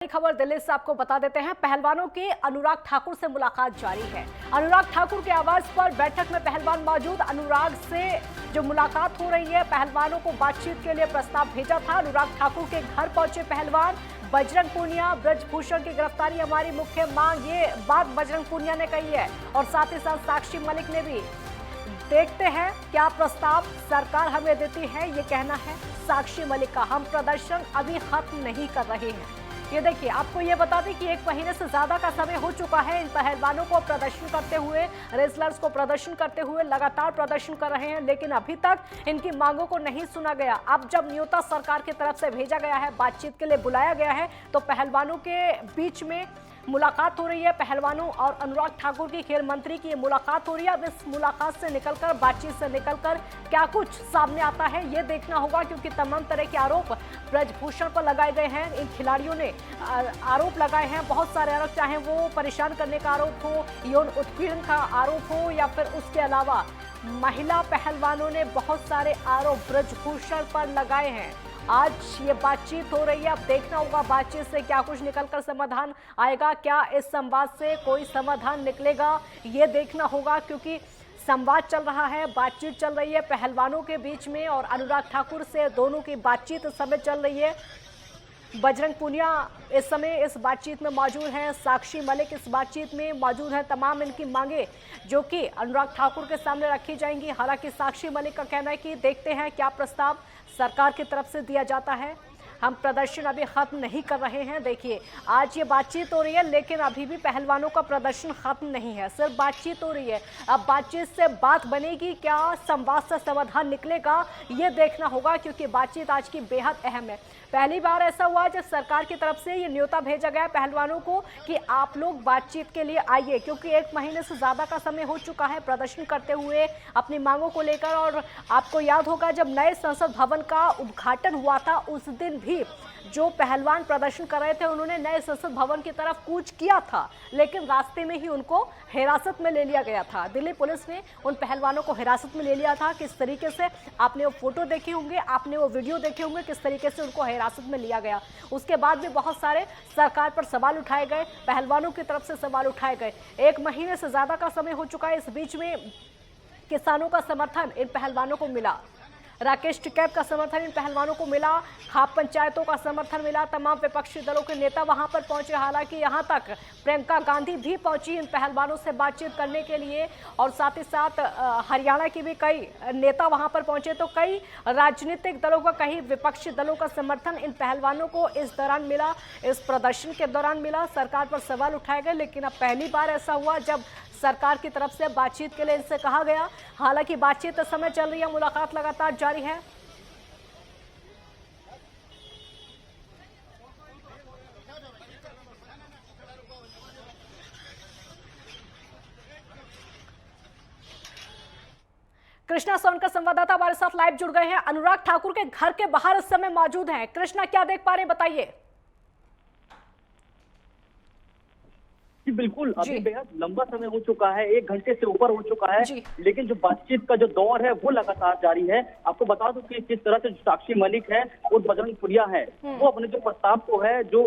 खबर दिल्ली से आपको बता देते हैं। पहलवानों के अनुराग ठाकुर से मुलाकात जारी है। अनुराग ठाकुर के आवास पर बैठक में पहलवान मौजूद। अनुराग से जो मुलाकात हो रही है, पहलवानों को बातचीत के लिए प्रस्ताव भेजा था। अनुराग ठाकुर के घर पहुंचे पहलवान। बजरंग पूनिया, ब्रजभूषण की गिरफ्तारी हमारी मुख्य मांग, ये बात बजरंग पूनिया ने कही है और साथ ही साथ साक्षी मलिक ने भी। देखते हैं क्या प्रस्ताव सरकार हमें देती है, ये कहना है साक्षी मलिक का। हम प्रदर्शन अभी खत्म नहीं कर रहे हैं। ये देखिए, आपको ये बता दें कि 1 महीने से ज्यादा का समय हो चुका है इन पहलवानों को प्रदर्शन करते हुए, रेसलर्स को प्रदर्शन करते हुए लगातार प्रदर्शन कर रहे हैं, लेकिन अभी तक इनकी मांगों को नहीं सुना गया। अब जब न्योता सरकार की तरफ से भेजा गया है, बातचीत के लिए बुलाया गया है, तो पहलवानों के बीच में मुलाकात हो रही है। पहलवानों और अनुराग ठाकुर की, खेल मंत्री की मुलाकात हो रही है। अब इस मुलाकात से निकलकर, बातचीत से निकलकर क्या कुछ सामने आता है ये देखना होगा, क्योंकि तमाम तरह के आरोप ब्रजभूषण पर लगाए गए हैं। इन खिलाड़ियों ने आरोप लगाए हैं, बहुत सारे आरोप, चाहे वो परेशान करने का आरोप हो, यौन उत्पीड़न का आरोप हो, या फिर उसके अलावा महिला पहलवानों ने बहुत सारे आरोप ब्रजभूषण पर लगाए हैं। आज ये बातचीत हो रही है, अब देखना होगा बातचीत से क्या कुछ निकलकर समाधान आएगा। क्या इस संवाद से कोई समाधान निकलेगा, ये देखना होगा, क्योंकि संवाद चल रहा है, बातचीत चल रही है पहलवानों के बीच में और अनुराग ठाकुर से। दोनों की बातचीत इस समय चल रही है। बजरंग पूनिया इस समय इस बातचीत में मौजूद हैं, साक्षी मलिक इस बातचीत में मौजूद हैं। तमाम इनकी मांगे जो कि अनुराग ठाकुर के सामने रखी जाएंगी। हालांकि साक्षी मलिक का कहना है कि देखते हैं क्या प्रस्ताव सरकार की तरफ से दिया जाता है। हम प्रदर्शन अभी खत्म नहीं कर रहे हैं। देखिए, आज ये बातचीत हो रही है, लेकिन अभी भी पहलवानों का प्रदर्शन खत्म नहीं है, सिर्फ बातचीत हो रही है। अब बातचीत से बात बनेगी, क्या संवाद से समाधान निकलेगा, ये देखना होगा, क्योंकि बातचीत आज की बेहद अहम है। पहली बार ऐसा हुआ जब सरकार की तरफ से ये न्योता भेजा गया पहलवानों को कि आप लोग बातचीत के लिए आइए, क्योंकि 1 महीने से ज्यादा का समय हो चुका है प्रदर्शन करते हुए अपनी मांगों को लेकर। और आपको याद होगा जब नए संसद भवन का उद्घाटन हुआ था, उस दिन भी जो पहलवान प्रदर्शन कर रहे थे उन्होंने नए संसद भवन की तरफ कूच किया था, लेकिन रास्ते में ही उनको हिरासत में ले लिया गया था। दिल्ली पुलिस ने उन पहलवानों को हिरासत में ले लिया था। किस तरीके से, आपने वो फोटो देखे होंगे, आपने वो वीडियो देखे होंगे, किस तरीके से उनको हिरासत में लिया गया। उसके बाद भी बहुत सारे सरकार पर सवाल उठाए गए, पहलवानों की तरफ से सवाल उठाए गए। 1 महीने से ज्यादा का समय हो चुका है। इस बीच में किसानों का समर्थन इन पहलवानों को मिला, राकेश टिकैत का समर्थन इन पहलवानों को मिला, खाप पंचायतों का समर्थन मिला, तमाम विपक्षी दलों के नेता वहां पर पहुंचे। हालांकि यहां तक प्रियंका गांधी भी पहुंची इन पहलवानों से बातचीत करने के लिए, और साथ ही साथ हरियाणा की भी कई नेता वहां पर पहुंचे। तो कई राजनीतिक दलों का, कई विपक्षी दलों का समर्थन इन पहलवानों को इस दौरान मिला, इस प्रदर्शन के दौरान मिला। सरकार पर सवाल उठाए गए, लेकिन अब पहली बार ऐसा हुआ जब सरकार की तरफ से बातचीत के लिए इनसे कहा गया। हालांकि बातचीत इस समय चल रही है, मुलाकात लगातार जारी है। कृष्णा सोनकर संवाददाता हमारे साथ लाइव जुड़ गए हैं, अनुराग ठाकुर के घर के बाहर इस समय मौजूद हैं। कृष्णा, क्या देख पा रहे हैं, बताइए। बिल्कुल, अभी बेहद लंबा समय हो चुका है, 1 घंटे से ऊपर हो चुका है, लेकिन जो बातचीत का जो दौर है वो लगातार जारी है। आपको बता दूं कि किस तरह से साक्षी मलिक है और बजरंग पूनिया है, वो अपने जो प्रस्ताव को है, जो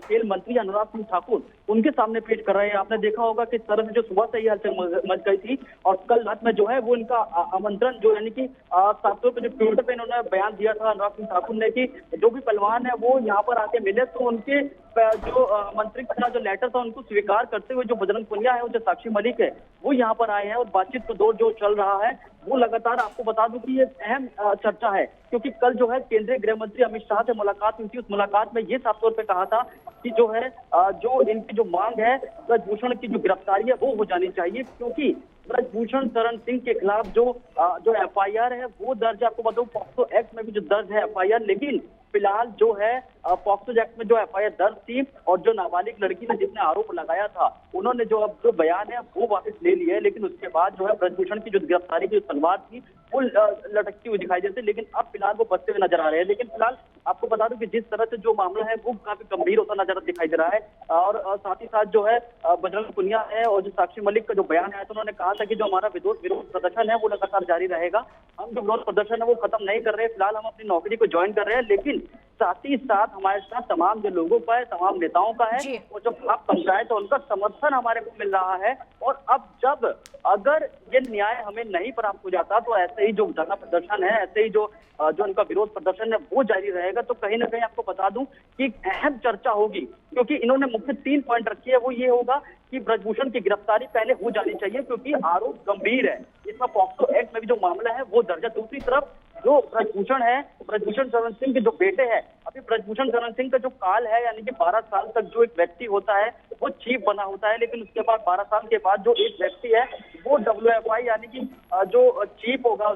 खेल मंत्री अनुराग सिंह ठाकुर उनके सामने पेश कर रहे हैं। आपने देखा होगा किस तरह से जो सुबह से ही हलचल मच गई थी, और कल रात में जो है वो इनका आमंत्रण, जो यानी कि साथियों पे जो ट्विटर पे इन्होंने बयान दिया था अनुराग सिंह ठाकुर ने कि जो भी पहलवान है वो यहाँ पर आके मिले, तो उनके जो मंत्री का जो लेटर था उनको स्वीकार करते हुए जो बजरंग पूनिया है और जो साक्षी मलिक है वो यहाँ पर आए हैं, और बातचीत का दौर जो चल रहा है वो लगातार। आपको बता दूं कि ये अहम चर्चा है, क्योंकि कल जो है केंद्रीय गृह मंत्री अमित शाह से मुलाकात हुई थी। उस मुलाकात में ये साफ तौर पे कहा था कि जो है जो इनकी जो मांग है, ब्रजभूषण की जो गिरफ्तारी है वो हो जानी चाहिए, क्योंकि ब्रजभूषण शरण सिंह के खिलाफ जो FIR है वो दर्ज है। आपको बताऊं पॉक्सो एक्ट में भी जो दर्ज है FIR, लेकिन फिलहाल जो है पॉक्सो एक्ट में जो FIR दर्ज थी, और जो नाबालिग लड़की ने जिसने आरोप लगाया था, उन्होंने जो अब जो बयान है वो वापस ले लिया है। लेकिन उसके बाद जो है ब्रजभूषण की जो गिरफ्तारी की तलवार थी वो लटकती हुई दिखाई देती, लेकिन अब फिलहाल वो बचते हुए नजर आ रहे हैं। लेकिन फिलहाल आपको बता दूं कि जिस तरह से जो मामला है वो काफी गंभीर होता नजर दिखाई दे रहा है, और साथ ही साथ जो है बजरंग पूनिया है और जो साक्षी मलिक का जो बयान है, तो उन्होंने कहा था कि जो हमारा विरोध प्रदर्शन है वो लगातार जारी रहेगा। हम जो विरोध प्रदर्शन है वो खत्म नहीं कर रहे हैं, फिलहाल हम अपनी नौकरी को ज्वाइन कर रहे हैं, लेकिन साथ ही साथ हमारे साथ तमाम जो लोगों का है, तमाम नेताओं का है और जो खाप पंचायत है उनका समर्थन हमारे को मिल रहा है। और अब जब अगर ये न्याय हमें नहीं प्राप्त हो जाता तो ऐसे ही जो धरना प्रदर्शन है, ऐसे ही जो उनका विरोध प्रदर्शन है वो जारी रहेगा। तो कहीं ना कहीं आपको बता दूं कि एक अहम चर्चा होगी, क्योंकि इन्होंने मुख्य 3 पॉइंट रखी है। वो ये होगा कि ब्रजभूषण की गिरफ्तारी पहले हो जानी चाहिए क्योंकि आरोप गंभीर है, इसमें पॉक्सो एक्ट में भी जो मामला है वो दर्ज है। दूसरी तरफ जो ब्रजभूषण है, ब्रजभूषण शरण सिंह के जो बेटे हैं, अभी ब्रजभूषण शरण सिंह का जो काल है यानी कि 12 साल तक जो एक व्यक्ति होता है वो चीफ बना होता है, लेकिन उसके बाद 12 साल के बाद जो एक व्यक्ति है वो WFI यानी कि जो चीफ होगा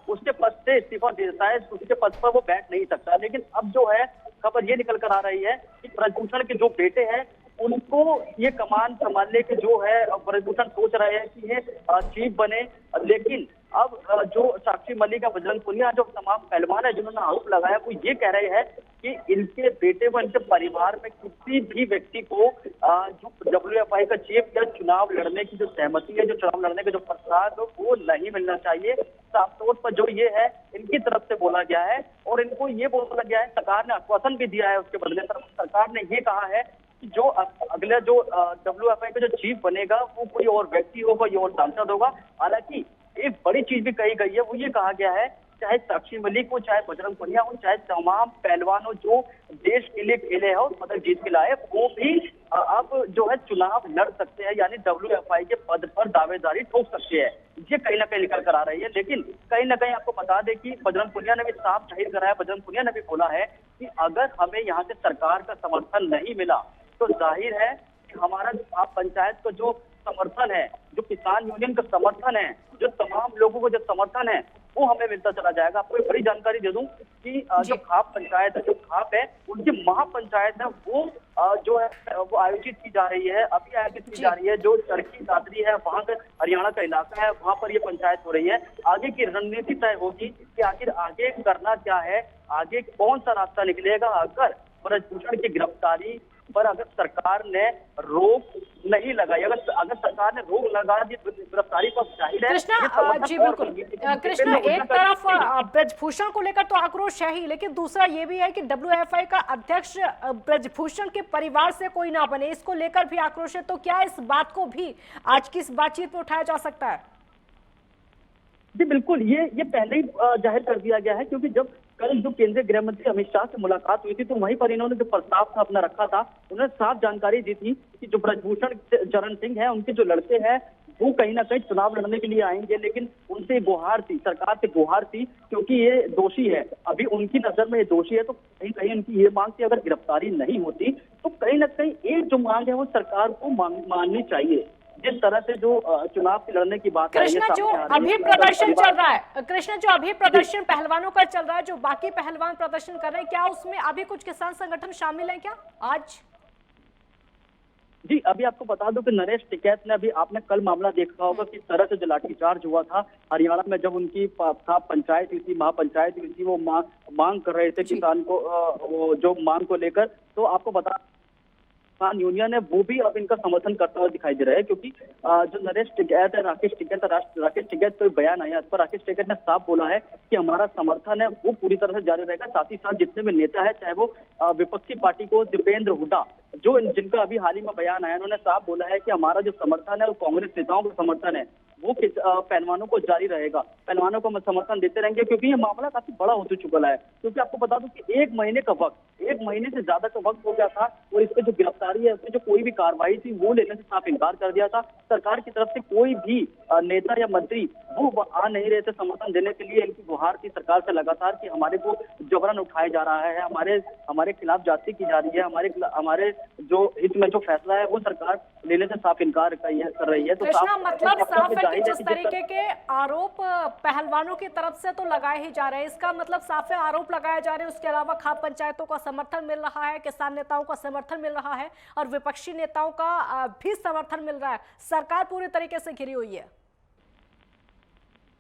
उसके पद से इस्तीफा दे देता है, उसके पद पर वो बैठ नहीं सकता। लेकिन अब जो है खबर ये निकल कर आ रही है कि ब्रजभूषण के जो बेटे हैं उनको ये कमान संभालने के जो है ब्रजभूषण सोच रहे हैं कि ये चीफ बने। लेकिन अब जो साक्षी मलिक है, बजरंग पुनिया, जो तमाम पहलवान है जिन्होंने आरोप लगाया, वो ये कह रहे हैं कि इनके बेटे व इनके परिवार में किसी भी व्यक्ति को जो WFI का चीफ या चुनाव लड़ने की जो सहमति है, जो चुनाव लड़ने का जो प्रस्ताव वो नहीं मिलना चाहिए। साफ तौर पर जो ये है इनकी तरफ से बोला गया है और इनको ये बोला गया है, सरकार ने आश्वासन भी दिया है उसके बदले। सरकार ने ये कहा है कि जो अगला जो WFI का जो चीफ बनेगा वो कोई और व्यक्ति होगा, कोई और सांसद होगा। हालांकि एक बड़ी चीज भी कही गई है, वो ये कहा गया है चाहे साक्षी मलिक हो, चाहे बजरंग पुनिया हो, चाहे तमाम पहलवान हो जो देश के लिए खेले हैं और पदक जीत के लाए, वो भी अब जो है चुनाव लड़ सकते हैं, यानी WFI के पद पर दावेदारी ठोक सकते हैं। ये कहीं ना कहीं निकल कर आ रही है। लेकिन कहीं ना कहीं आपको बता दें कि बजरंग पुनिया ने भी साफ जाहिर करा है, बजरंग पुनिया ने भी बोला है कि अगर हमें यहाँ से सरकार का समर्थन नहीं मिला तो जाहिर है कि हमारा आप पंचायत का जो समर्थन है, जो किसान यूनियन का समर्थन है, जो तमाम लोगों को जो समर्थन है वो हमें मिलता चला जाएगा। आपको एक बड़ी जानकारी दे दूं कि जो खाप पंचायत है, जो खाप है उनकी महापंचायत है वो जो है वो आयोजित की जा रही है, अभी आयोजित की जा रही है। जो चरखी दादरी है वहाँ का हरियाणा का इलाका है, वहाँ पर ये पंचायत हो रही है। आगे की रणनीति तय होगी कि आखिर आगे करना क्या है, आगे कौन सा रास्ता निकलेगा। अगर ब्रजभूषण की गिरफ्तारी पर अगर सरकार ने रोक नहीं लगाई, अगर सरकार ने रोक लगा दी गिरफ्तारी को, जाहिर है कृष्णा जी बिल्कुल। कृष्णा, एक तरफ ब्रजभूषण को लेकर तो आक्रोश है ही, लेकिन दूसरा ये भी है कि WFI का अध्यक्ष ब्रजभूषण के परिवार से कोई ना बने, इसको लेकर भी आक्रोश है। तो क्या इस बात को भी आज की इस बातचीत में उठाया जा सकता है? जी बिल्कुल, ये पहले ही जाहिर कर दिया गया है, क्योंकि जब कल जो केंद्रीय गृह मंत्री अमित शाह से मुलाकात हुई थी तो वहीं पर इन्होंने जो प्रस्ताव था अपना रखा था, उन्होंने साफ जानकारी दी थी कि जो ब्रजभूषण शरण सिंह है उनके जो लड़के हैं वो कहीं ना कहीं चुनाव लड़ने के लिए आएंगे, लेकिन उनसे गुहार थी, सरकार से गुहार थी, क्योंकि ये दोषी है, अभी उनकी नजर में ये दोषी है। तो कहीं कहीं उनकी ये मांग थी अगर गिरफ्तारी नहीं होती तो कहीं ना कहीं एक जो मांग है वो सरकार को माननी चाहिए। जिस तरह से जो चुनाव से लड़ने की बात कृष्णा, जो अभी प्रदर्शन चल रहा है, कृष्णा जो अभी प्रदर्शन पहलवानों का चल रहा है, जो बाकी पहलवान प्रदर्शन कर रहे हैं, क्या उसमें अभी कुछ किसान संगठन शामिल हैं क्या आज? जी अभी आपको बता दूं कि नरेश टिकैत ने, अभी आपने कल मामला देखा होगा किस तरह से जो लाठीचार्ज हुआ था हरियाणा में, जब उनकी पंचायत हुई थी, महापंचायत हुई थी, वो मांग कर रहे थे किसान को, वो जो मांग को लेकर। तो आपको बता किसान यूनियन है वो भी अब इनका समर्थन करता हुआ दिखाई दे रहा है, क्योंकि जो नरेश टिकैत है, राकेश टिकैत को बयान आया, इस पर राकेश टिकैत ने साफ बोला है कि हमारा समर्थन है वो पूरी तरह से जारी रहेगा। साथ ही साथ जितने भी नेता है, चाहे वो विपक्षी पार्टी को दीपेंद्र हुड्डा, जो जिनका अभी हाल ही में बयान आया, उन्होंने साफ बोला है कि हमारा जो समर्थन है वो कांग्रेस नेताओं का समर्थन है, वो पहलवानों को जारी रहेगा, पहलवानों को समर्थन देते रहेंगे, क्योंकि ये मामला काफी बड़ा हो चुका है। क्योंकि आपको बता दूं कि 1 महीने का वक्त, 1 महीने से ज्यादा का वक्त हो गया था और इस पे जो गिरफ्तारी है, उसमें जो कोई भी कार्रवाई थी वो लेने से साफ इनकार कर दिया था। सरकार की तरफ से कोई भी नेता या मंत्री वो आ नहीं रहे थे समर्थन देने के लिए। इनकी गुहार थी सरकार से लगातार कि हमारे को जबरन उठाया जा रहा है, हमारे खिलाफ जाति की जा रही है, हमारे जो हित में जो फैसला है वो सरकार लेने से साफ इनकार कर रही है। तो मतलब साफ है कि जिस तरीके के आरोप पहलवानों की तरफ से तो लगाए ही जा रहे हैं, इसका मतलब साफ है आरोप लगाए जा रहे हैं। उसके अलावा खाप पंचायतों का समर्थन मिल रहा है, किसान नेताओं का समर्थन मिल रहा है और विपक्षी नेताओं का भी समर्थन मिल रहा है। सरकार पूरी तरीके से घिरी हुई है।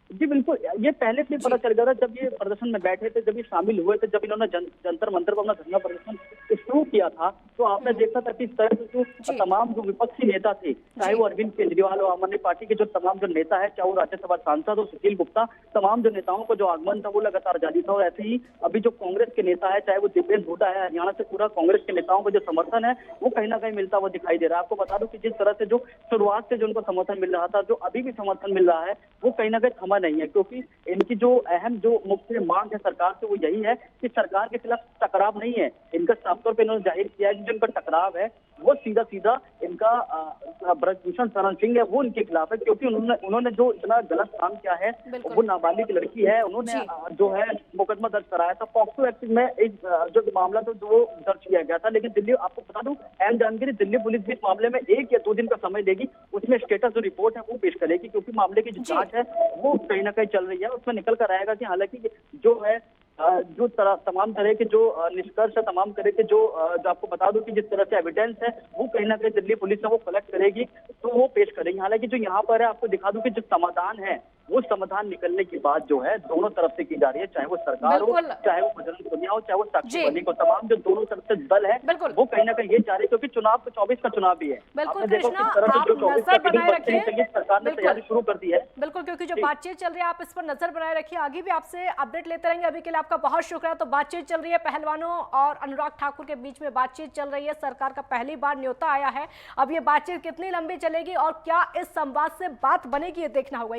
जी बिल्कुल, ये पहले से पता चल गया था जब ये प्रदर्शन में बैठे थे, जब ये शामिल हुए थे, जब इन्होंने जंतर मंतर पर अपना धरना प्रदर्शन शुरू किया था, तो आपने देखा था कि इस तरह से जो तमाम जो विपक्षी नेता थे, चाहे वो अरविंद केजरीवाल और आम आदमी पार्टी के जो तमाम जो नेता है, चाहे वो राज्यसभा सांसद और सुशील गुप्ता, तमाम जो नेताओं को जो आगमन था वो लगातार जारी था। और ऐसे ही अभी जो कांग्रेस के नेता है, चाहे वो दिपेंद्र हुड्डा है, हरियाणा से पूरा कांग्रेस के नेताओं को जो समर्थन है वो कहीं ना कहीं मिलता हुआ दिखाई दे रहा है। आपको बता दूं कि जिस तरह से जो शुरुआत से जो उनको समर्थन मिल रहा था, जो अभी भी समर्थन मिल रहा है, वो कहीं ना कहीं थमा नहीं है, क्योंकि इनकी जो अहम जो मुख्य मांग है सरकार से वो यही है कि सरकार के खिलाफ टकराव नहीं है। इनका साफ तौर पर इन्होंने जाहिर किया है कि जो इनका टकराव है वो सीधा सीधा इनका ब्रजभूषण शरण सिंह है वो इनके खिलाफ है, क्योंकि उन्होंने जो इतना गलत काम किया है, वो नाबालिग लड़की है, उन्होंने जो है मुकदमा दर्ज कराया था पॉक्सो एक्ट में, एक जो मामला था जो दर्ज किया गया था। लेकिन दिल्ली, आपको बता दूं अहम जानकारी, दिल्ली पुलिस भी इस मामले में 1 या 2 दिन का समय लेगी, उसमें स्टेटस जो रिपोर्ट है वो पेश करेगी, क्योंकि मामले की जो जांच है वो कहीं ना कहीं चल रही है। उसमें निकल कर आएगा कि हालांकि जो है जो तमाम तरह के जो निष्कर्ष है, तमाम तरह के जो आपको बता दूं कि जिस तरह से एविडेंस है वो कहीं ना कहीं दिल्ली पुलिस है वो कलेक्ट करेगी, तो वो पेश करेंगे। हालांकि जो यहाँ पर है, आपको दिखा दूं कि जो समाधान है वो समाधान निकलने की बात जो है दोनों तरफ से की जा रही है, चाहे वो सरकार हो, चाहे वो बजरंग पुनिया हो, चाहे वो साक्षी मलिक हो, तमाम जो दोनों तरफ से दल है वो कहीं ना कहीं ये चाह रहे हैं, क्योंकि चुनाव तो 24 का चुनाव भी है। बिल्कुल कृष्णा, आप नजर बनाए रखिए, सरकार ने तैयारी शुरू कर दी है। बिल्कुल, क्योंकि जो बातचीत चल रही है आप इस पर नजर बनाए रखिए, आगे भी आपसे अपडेट लेते रहेंगे। अभी के लिए आपका बहुत शुक्रिया। तो बातचीत चल रही है, पहलवानों और अनुराग ठाकुर के बीच में बातचीत चल रही है, सरकार का पहली बार न्योता आया है। अब ये बातचीत कितनी लंबी चलेगी और क्या इस संवाद से बात बनेगी, ये देखना होगा।